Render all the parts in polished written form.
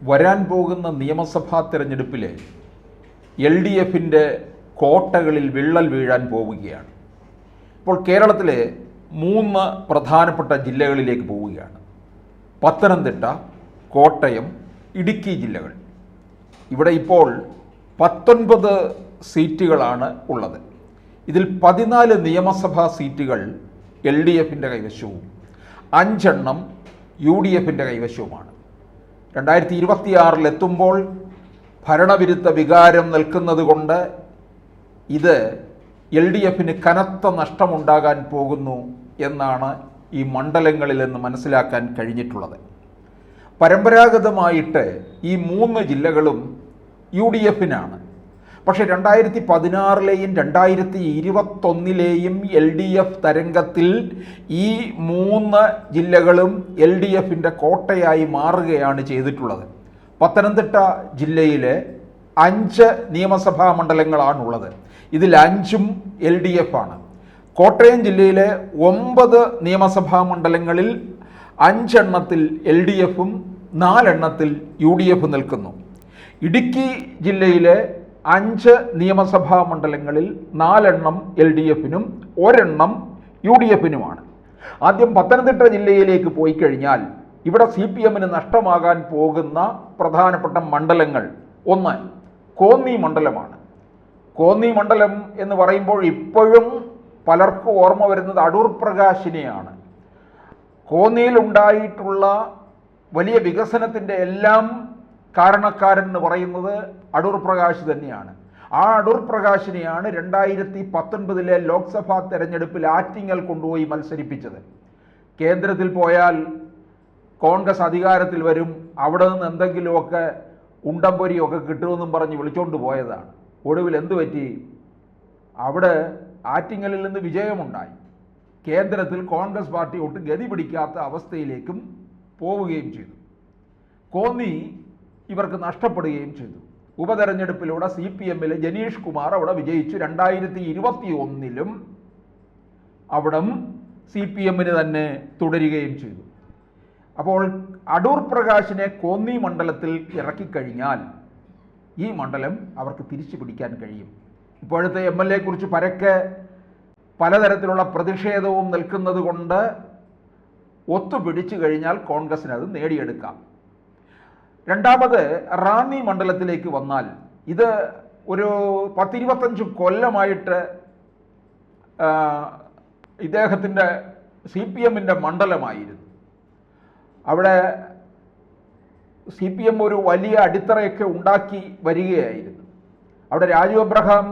വരാൻ പോകുന്ന നിയമസഭാ തെരഞ്ഞെടുപ്പിൽ LDFിൻ്റെ കോട്ടകളിൽ വിള്ളൽ വീഴാൻ പോവുകയാണ്. ഇപ്പോൾ കേരളത്തിലെ 3 പ്രധാനപ്പെട്ട ജില്ലകളിലേക്ക് പോവുകയാണ്. പത്തനംതിട്ട, കോട്ടയം, ഇടുക്കി ജില്ലകൾ. ഇവിടെ ഇപ്പോൾ 19 സീറ്റുകളാണ് ഉള്ളത്. ഇതിൽ 14 നിയമസഭാ സീറ്റുകൾ LDFിൻ്റെ കൈവശവും 5 എണ്ണം UDFിൻ്റെ കൈവശവുമാണ്. 2026 എത്തുമ്പോൾ ഭരണവിരുദ്ധ വികാരം നിൽക്കുന്നത് കൊണ്ട് ഇത് LDFിന് കനത്ത നഷ്ടമുണ്ടാകാൻ പോകുന്നു എന്നാണ് ഈ മണ്ഡലങ്ങളിൽ നിന്ന് മനസ്സിലാക്കാൻ കഴിഞ്ഞിട്ടുള്ളത്. പരമ്പരാഗതമായിട്ട് ഈ 3 ജില്ലകളും UDFിനാണ്. പക്ഷേ 2016ലെയും 2021ലെയും LDF തരംഗത്തിൽ ഈ 3 ജില്ലകളും LDFിൻ്റെ കോട്ടയായി മാറുകയാണ് ചെയ്തിട്ടുള്ളത്. പത്തനംതിട്ട ജില്ലയിലെ 5 നിയമസഭാ മണ്ഡലങ്ങളാണുള്ളത്. ഇതിൽ 5ഉം LDF ആണ്. കോട്ടയം ജില്ലയിലെ 9 നിയമസഭാ മണ്ഡലങ്ങളിൽ 5 എണ്ണത്തിൽ LDFും 4 എണ്ണത്തിൽ UDF നിൽക്കുന്നു. ഇടുക്കി ജില്ലയിലെ 5 നിയമസഭാ മണ്ഡലങ്ങളിൽ 4 എണ്ണം LDFിനും 1 എണ്ണം UDFിനുമാണ്. ആദ്യം പത്തനംതിട്ട ജില്ലയിലേക്ക് പോയി കഴിഞ്ഞാൽ ഇവിടെ CPMന് നഷ്ടമാകാൻ പോകുന്ന പ്രധാനപ്പെട്ട മണ്ഡലങ്ങൾ, 1 കോന്നി മണ്ഡലമാണ്. കോന്നി മണ്ഡലം എന്ന് പറയുമ്പോൾ ഇപ്പോഴും പലർക്കും ഓർമ്മ വരുന്നത് അടൂർ പ്രകാശിനെയാണ്. കോന്നിയിലുണ്ടായിട്ടുള്ള വലിയ വികസനത്തിൻ്റെ എല്ലാം കാരണക്കാരൻ എന്ന് പറയുന്നത് അടൂർ പ്രകാശ് തന്നെയാണ്. ആ അടൂർ പ്രകാശിനെയാണ് 2019 ലോക്സഭാ തെരഞ്ഞെടുപ്പിൽ ആറ്റിങ്ങൽ കൊണ്ടുപോയി മത്സരിപ്പിച്ചത്. കേന്ദ്രത്തിൽ പോയാൽ കോൺഗ്രസ് അധികാരത്തിൽ വരും, അവിടെ നിന്ന് എന്തെങ്കിലുമൊക്കെ ഉണ്ടംപൊരിയൊക്കെ കിട്ടുമെന്നും പറഞ്ഞ് വിളിച്ചുകൊണ്ട് പോയതാണ്. ഒടുവിൽ എന്തു പറ്റി? അവിടെ ആറ്റിങ്ങലിൽ നിന്ന് വിജയമുണ്ടായി. കേന്ദ്രത്തിൽ കോൺഗ്രസ് പാർട്ടി ഒട്ടും ഗതി പിടിക്കാത്ത അവസ്ഥയിലേക്കും പോവുകയും ചെയ്തു. കോന്നി ഇവർക്ക് നഷ്ടപ്പെടുകയും ചെയ്തു. ഉപതെരഞ്ഞെടുപ്പിലൂടെ CPMലെ ജനീഷ് കുമാർ അവിടെ വിജയിച്ചു. 2021ലും അവിടം CPMന് തന്നെ തുടരുകയും ചെയ്തു. അപ്പോൾ അടൂർ പ്രകാശിനെ കോന്നി മണ്ഡലത്തിൽ ഇറക്കിക്കഴിഞ്ഞാൽ ഈ മണ്ഡലം അവർക്ക് തിരിച്ചു പിടിക്കാൻ കഴിയും. ഇപ്പോഴത്തെ MLA കുറിച്ച് പരക്കെ പലതരത്തിലുള്ള പ്രതിഷേധവും നിൽക്കുന്നത് കൊണ്ട് ഒത്തുപിടിച്ചു കഴിഞ്ഞാൽ കോൺഗ്രസിന് അത് നേടിയെടുക്കാം. രണ്ടാമത് റാന്നി മണ്ഡലത്തിലേക്ക് വന്നാൽ ഇത് ഒരു 10-25 കൊല്ലമായിട്ട് ഇദ്ദേഹത്തിൻ്റെ CPMൻ്റെ മണ്ഡലമായിരുന്നു. അവിടെ CPM ഒരു വലിയ അടിത്തറയൊക്കെ ഉണ്ടാക്കി വരികയായിരുന്നു. അവിടെ രാജു അബ്രഹാം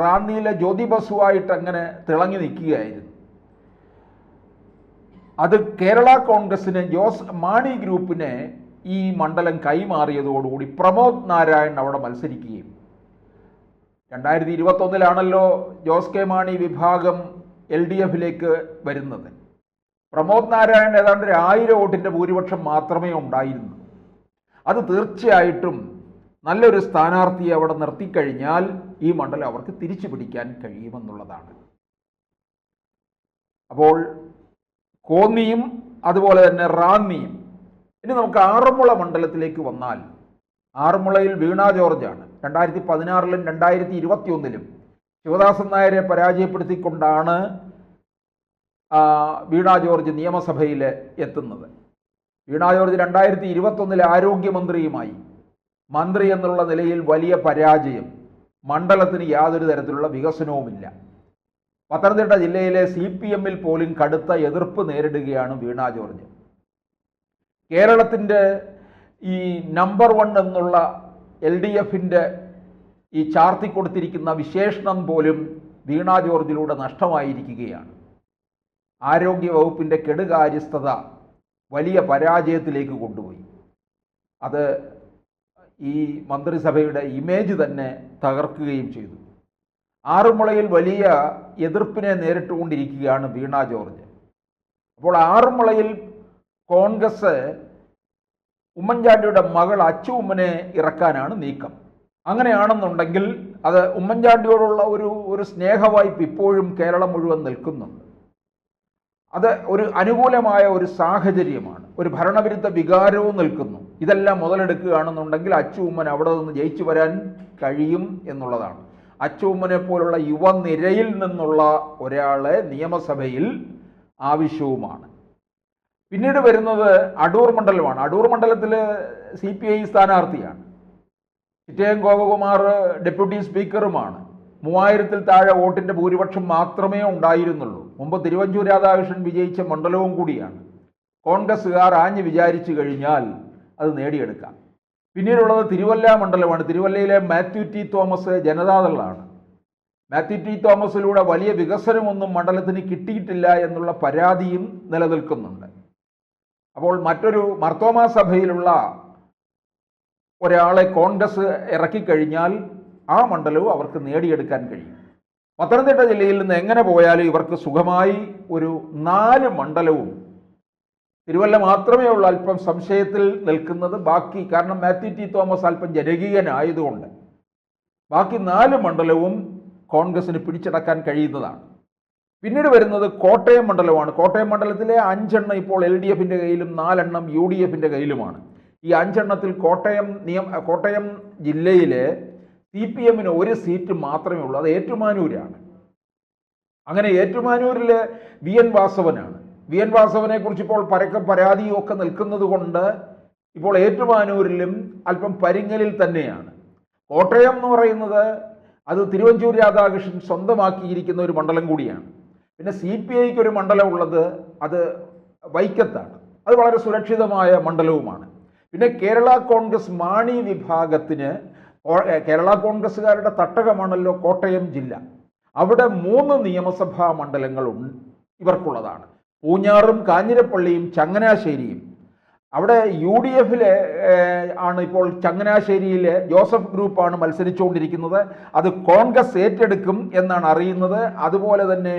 റാന്നിയിലെ ജ്യോതി ബസുവായിട്ട് അങ്ങനെ തിളങ്ങി നിൽക്കുകയായിരുന്നു. അത് കേരള കോൺഗ്രസിന് മാണി ഗ്രൂപ്പിനെ ഈ മണ്ഡലം കൈമാറിയതോടുകൂടി പ്രമോദ് നാരായൺ അവിടെ മത്സരിക്കുകയും 2021 ജോസ് കെ മാണി വിഭാഗം LDFിലേക്ക് വരുന്നത്. പ്രമോദ് നാരായൺ ഏതാണ്ട് 1000 വോട്ടിൻ്റെ ഭൂരിപക്ഷം മാത്രമേ ഉണ്ടായിരുന്നു. അത് തീർച്ചയായിട്ടും നല്ലൊരു സ്ഥാനാർത്ഥിയെ അവിടെ നിർത്തിക്കഴിഞ്ഞാൽ ഈ മണ്ഡലം അവർക്ക് തിരിച്ചു പിടിക്കാൻ കഴിയുമെന്നുള്ളതാണ്. അപ്പോൾ കോന്നിയും അതുപോലെ തന്നെ റാന്നിയും. ഇനി നമുക്ക് ആറന്മുള മണ്ഡലത്തിലേക്ക് വന്നാൽ ആറന്മുളയിൽ വീണ ജോർജാണ്. 2016ലും 2021ലും ശിവദാസൻ നായരെ പരാജയപ്പെടുത്തിക്കൊണ്ടാണ് വീണ ജോർജ് നിയമസഭയിൽ എത്തുന്നത്. വീണ ജോർജ് 2021 ആരോഗ്യമന്ത്രിയുമായി മന്ത്രി എന്നുള്ള നിലയിൽ വലിയ പരാജയം. മണ്ഡലത്തിന് യാതൊരു തരത്തിലുള്ള വികസനവുമില്ല. പത്തനംതിട്ട ജില്ലയിലെ CPMൽ പോലും കടുത്ത എതിർപ്പ് നേരിടുകയാണ് വീണ ജോർജ്. കേരളത്തിൻ്റെ ഈ നമ്പർ 1 എന്നുള്ള LDFിൻ്റെ ഈ ചാർത്തി കൊടുത്തിരിക്കുന്ന വിശേഷണം പോലും വീണ ജോർജിലൂടെ നഷ്ടമായിരിക്കുകയാണ്. ആരോഗ്യ വകുപ്പിൻ്റെ കെടുകാര്യസ്ഥത വലിയ പരാജയത്തിലേക്ക് കൊണ്ടുപോയി. അത് ഈ മന്ത്രിസഭയുടെ ഇമേജ് തന്നെ തകർക്കുകയും ചെയ്തു. ആറന്മുളയിൽ വലിയ എതിർപ്പിനെ നേരിട്ടുകൊണ്ടിരിക്കുകയാണ് വീണ ജോർജ്. അപ്പോൾ ആറന്മുളയിൽ കോൺഗ്രസ് ഉമ്മൻചാണ്ടിയുടെ മകൾ അച്ചു ഉമ്മനെ ഇറക്കാനാണ് നീക്കം. അങ്ങനെയാണെന്നുണ്ടെങ്കിൽ അത് ഉമ്മൻചാണ്ടിയോടുള്ള ഒരു സ്നേഹവായ്പ് ഇപ്പോഴും കേരളം മുഴുവൻ നിൽക്കുന്നുണ്ട്. അത് ഒരു അനുകൂലമായ ഒരു സാഹചര്യമാണ്. ഒരു ഭരണവിരുദ്ധ വികാരവും നിൽക്കുന്നു. ഇതെല്ലാം മുതലെടുക്കുകയാണെന്നുണ്ടെങ്കിൽ അച്ചു അവിടെ നിന്ന് ജയിച്ചു വരാൻ കഴിയും എന്നുള്ളതാണ്. അച്ചു പോലുള്ള യുവനിരയിൽ നിന്നുള്ള ഒരാളെ നിയമസഭയിൽ ആവശ്യവുമാണ്. പിന്നീട് വരുന്നത് അടൂർ മണ്ഡലമാണ്. അടൂർ മണ്ഡലത്തിൽ CPI സ്ഥാനാർത്ഥിയാണ്. ചിറ്റയം ഗോപകുമാർ ഡെപ്യൂട്ടി സ്പീക്കറുമാണ്. 3000-ൽ താഴെ വോട്ടിൻ്റെ ഭൂരിപക്ഷം മാത്രമേ ഉണ്ടായിരുന്നുള്ളൂ. മുമ്പ് തിരുവഞ്ചൂർ രാധാകൃഷ്ണൻ വിജയിച്ച മണ്ഡലവും കൂടിയാണ്. കോൺഗ്രസ്സുകാർ ആഞ്ഞ് വിചാരിച്ചു കഴിഞ്ഞാൽ അത് നേടിയെടുക്കാം. പിന്നീടുള്ളത് തിരുവല്ല മണ്ഡലമാണ്. തിരുവല്ലയിലെ മാത്യു ടി തോമസ് ജനതാദളാണ്. മാത്യു ടി തോമസിലൂടെ വലിയ വികസനമൊന്നും മണ്ഡലത്തിന് കിട്ടിയിട്ടില്ല എന്നുള്ള പരാതിയും നിലനിൽക്കുന്നുണ്ട്. അപ്പോൾ മറ്റൊരു മർത്തോമാ സഭയിലുള്ള ഒരാളെ കോൺഗ്രസ് ഇറക്കിക്കഴിഞ്ഞാൽ ആ മണ്ഡലവും അവർക്ക് നേടിയെടുക്കാൻ കഴിയും. പത്തനംതിട്ട ജില്ലയിൽ നിന്ന് എങ്ങനെ പോയാലും ഇവർക്ക് സുഖമായി ഒരു 4 മണ്ഡലവും, തിരുവല്ല മാത്രമേ ഉള്ളൂ അല്പം സംശയത്തിൽ നിൽക്കുന്നത്. ബാക്കി, കാരണം മാത്യു ടി തോമസ് അല്പം ജനകീയനായതുകൊണ്ട് ബാക്കി 4 മണ്ഡലവും കോൺഗ്രസിന് പിടിച്ചടക്കാൻ കഴിയുന്നതാണ്. പിന്നീട് വരുന്നത് കോട്ടയം മണ്ഡലമാണ്. കോട്ടയം മണ്ഡലത്തിലെ 5 എണ്ണം ഇപ്പോൾ LDFിൻ്റെ കയ്യിലും 4 എണ്ണം UDFിൻ്റെ കയ്യിലുമാണ്. ഈ 5 എണ്ണത്തിൽ കോട്ടയം ജില്ലയിലെ CPMന് ഒരു സീറ്റ് മാത്രമേ ഉള്ളൂ. അത് ഏറ്റുമാനൂരാണ്. അങ്ങനെ ഏറ്റുമാനൂരിൽ VN വാസവനാണ്. VN വാസവനെ കുറിച്ച് ഇപ്പോൾ പരക്കം പരാതിയും ഒക്കെ നിൽക്കുന്നത് കൊണ്ട് ഇപ്പോൾ ഏറ്റുമാനൂരിലും അല്പം പരിങ്ങലിൽ തന്നെയാണ്. കോട്ടയം എന്ന് പറയുന്നത് അത് തിരുവഞ്ചൂർ രാധാകൃഷ്ണൻ സ്വന്തമാക്കിയിരിക്കുന്ന ഒരു മണ്ഡലം കൂടിയാണ്. പിന്നെ CPIക്ക് ഒരു മണ്ഡലം ഉള്ളത് അത് വൈക്കത്താണ്. അത് വളരെ സുരക്ഷിതമായ മണ്ഡലവുമാണ്. പിന്നെ കേരള കോൺഗ്രസ് മാണി വിഭാഗത്തിന്, കേരള കോൺഗ്രസ്സുകാരുടെ തട്ടകമാണല്ലോ കോട്ടയം ജില്ല, അവിടെ 3 നിയമസഭാ മണ്ഡലങ്ങളും ഇവർക്കുള്ളതാണ്. പൂഞ്ഞാറും കാഞ്ഞിരപ്പള്ളിയും ചങ്ങനാശ്ശേരിയും. അവിടെ UDFിലെ ആണ് ഇപ്പോൾ ചങ്ങനാശ്ശേരിയിലെ ജോസഫ് ഗ്രൂപ്പാണ് മത്സരിച്ചുകൊണ്ടിരിക്കുന്നത്. അത് കോൺഗ്രസ് ഏറ്റെടുക്കും എന്നാണ് അറിയുന്നത്. അതുപോലെ തന്നെ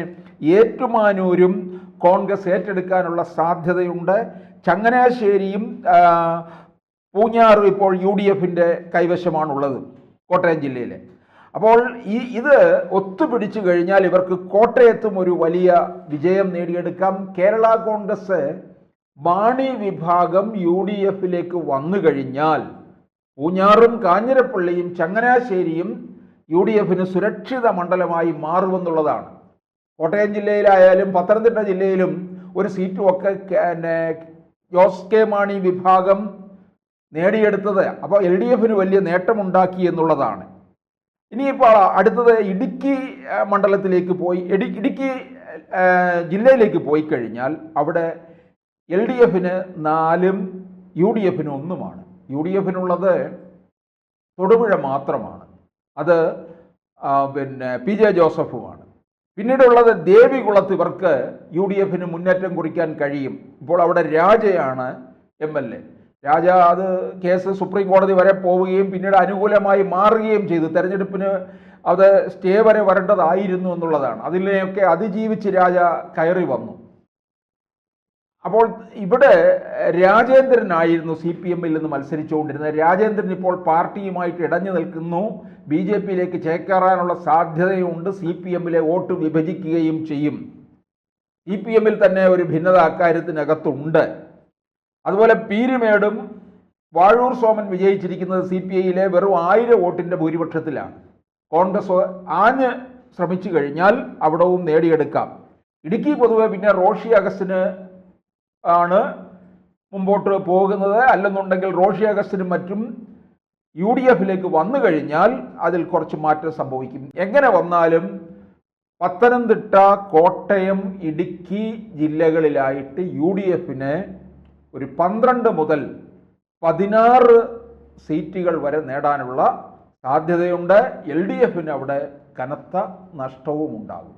ഏറ്റുമാനൂരും കോൺഗ്രസ് ഏറ്റെടുക്കാനുള്ള സാധ്യതയുണ്ട്. ചങ്ങനാശ്ശേരിയും പൂഞ്ഞാറും ഇപ്പോൾ UDFിൻ്റെ കൈവശമാണുള്ളത് കോട്ടയം ജില്ലയിലെ. അപ്പോൾ ഇത് ഒത്തുപിടിച്ചു കഴിഞ്ഞാൽ ഇവർക്ക് കോട്ടയത്തും ഒരു വലിയ വിജയം നേടിയെടുക്കാം. കേരള കോൺഗ്രസ് മാണി വിഭാഗം UDFിലേക്ക് വന്നു കഴിഞ്ഞാൽ പൂഞ്ഞാറും കാഞ്ഞിരപ്പള്ളിയും ചങ്ങനാശ്ശേരിയും UDFിന് സുരക്ഷിത മണ്ഡലമായി മാറുമെന്നുള്ളതാണ്. കോട്ടയം ജില്ലയിലായാലും പത്തനംതിട്ട ജില്ലയിലും ഒരു സീറ്റും ഒക്കെ ജോസ് കെ മാണി വിഭാഗം നേടിയെടുത്തത്. അപ്പോൾ LDFിന് വലിയ നേട്ടമുണ്ടാക്കി എന്നുള്ളതാണ്. ഇനിയിപ്പോൾ അടുത്തത് ഇടുക്കി മണ്ഡലത്തിലേക്ക് പോയി, ഇടുക്കി ജില്ലയിലേക്ക് പോയി കഴിഞ്ഞാൽ അവിടെ LDFിന് 4ഉം UDFിന് 1ഉമാണ്. UDFിനുള്ളത് തൊടുപുഴ മാത്രമാണ്. അത് PJ ജോസഫുമാണ്. പിന്നീടുള്ളത് ദേവികുളത്ത്. ഇവർക്ക് UDFിന് മുന്നേറ്റം കുറിക്കാൻ കഴിയും. ഇപ്പോൾ അവിടെ രാജയാണ് MLA. രാജ അത് കേസ് സുപ്രീം കോടതി വരെ പോവുകയും പിന്നീട് അനുകൂലമായി മാറുകയും ചെയ്തു. തെരഞ്ഞെടുപ്പിന് അത് സ്റ്റേ വരെ വരേണ്ടതായിരുന്നു എന്നുള്ളതാണ്. അതിനെയൊക്കെ അതിജീവിച്ച് രാജ കയറി വന്നു. അപ്പോൾ ഇവിടെ രാജേന്ദ്രനായിരുന്നു CPMൽ നിന്ന് മത്സരിച്ചുകൊണ്ടിരുന്നത്. രാജേന്ദ്രൻ ഇപ്പോൾ പാർട്ടിയുമായിട്ട് ഇടഞ്ഞു നിൽക്കുന്നു. BJPയിലേക്ക് ചേക്കേറാനുള്ള സാധ്യതയുണ്ട്. CPMലെ വോട്ട് വിഭജിക്കുകയും ചെയ്യും. CPMൽ തന്നെ ഒരു ഭിന്നത അക്കാര്യത്തിനകത്തുണ്ട്. അതുപോലെ പീരുമേടും വാഴൂർ സോമൻ വിജയിച്ചിരിക്കുന്നത് CPIയിലെ വെറും 1000 വോട്ടിൻ്റെ ഭൂരിപക്ഷത്തിലാണ്. കോൺഗ്രസ് ആഞ്ഞ് ശ്രമിച്ചു കഴിഞ്ഞാൽ അവിടവും നേടിയെടുക്കാം. ഇടുക്കി പൊതുവെ പിന്നെ റോഷി അഗസ്റ്റിന് ആണ് മുമ്പോട്ട് പോകുന്നത്. അല്ലെന്നുണ്ടെങ്കിൽ റോഷി അഗസ്റ്റിനും മറ്റും UDFിലേക്ക് വന്നു കഴിഞ്ഞാൽ അതിൽ കുറച്ച് മാറ്റം സംഭവിക്കും. എങ്ങനെ വന്നാലും പത്തനംതിട്ട, കോട്ടയം, ഇടുക്കി ജില്ലകളിലായിട്ട് UDFിന് ഒരു 12 മുതൽ 16 സീറ്റുകൾ വരെ നേടാനുള്ള സാധ്യതയുണ്ട്. LDFിന് അവിടെ കനത്ത നഷ്ടവും ഉണ്ടാകും.